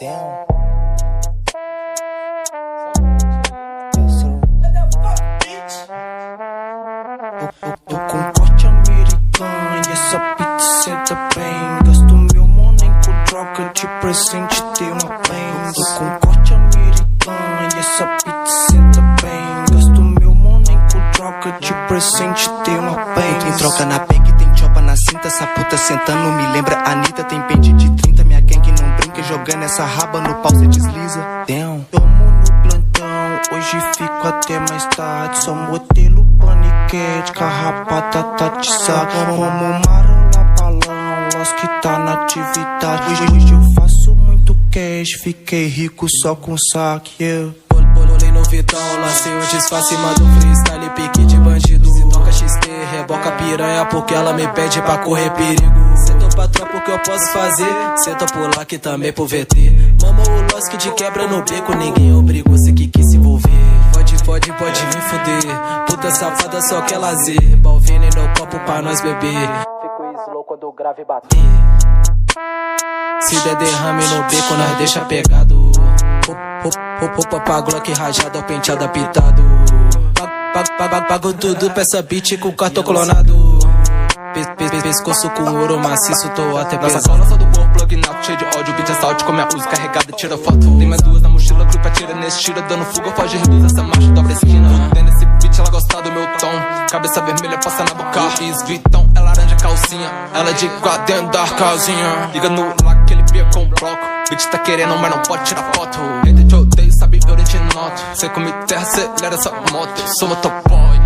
Tô com corte americano e essa pizza senta bem. Gasto meu money com troca de presente, tem uma bem. Tô com corte americano e essa pizza senta bem. Gasto meu money com troca de presente, tem uma bem. Tem troca na bag, tem chopa na cinta. Essa puta sentando me lembra Anitta. Tem pente de 30, minha gang não brinca. Jogando essa raba no pau cê desliza. Damn. Tomo no plantão, hoje fico até mais tarde. Só modelo paniquete, carrapada tá de saco. Como marola balão, los que tá na atividade. Hoje eu faço muito cash, fiquei rico só com saque, yeah. Bolei no Vitão, lancei o disfarce, mando freestyle, pique de bandido. Se toca XT, reboca piranha porque ela me pede pra correr perigo. Cê topa tropa o que eu posso fazer, cê topa lá que também pro VT. Mama o Losk de quebra no beco, ninguém obrigou, cê que quis se envolver. Pode me fuder, puta safada só quer lazer. Balvini no copo pra nós beber. Fico slow quando o grave bater. Se der derrame no beco, nós deixa pegado. Roupa pra Glock rajada, o penteado apitado. Pago tudo pra essa beat com cartão clonado. Pescoço com ouro maciço, tô até pesado. Nossa cola só do bom, plug out, cheio de ódio. Beat assalte com minha uso carregada, tira foto. Tem mais duas na mochila, grupo tira nesse tira. Dando fuga, foge, reduz essa marcha, dobra a esquina. Dentro desse beat, ela gosta do meu tom. Cabeça vermelha, passa na boca. Luiz Vitão, é laranja calcinha. Ela é de quatro dentro da casinha. Liga no lá que ele pia com bloco. Bitch tá querendo, mas não pode tirar foto. Hater te odeio, sabe, eu nem te noto. Cê come terra, acelera essa moto. Sou motoboy.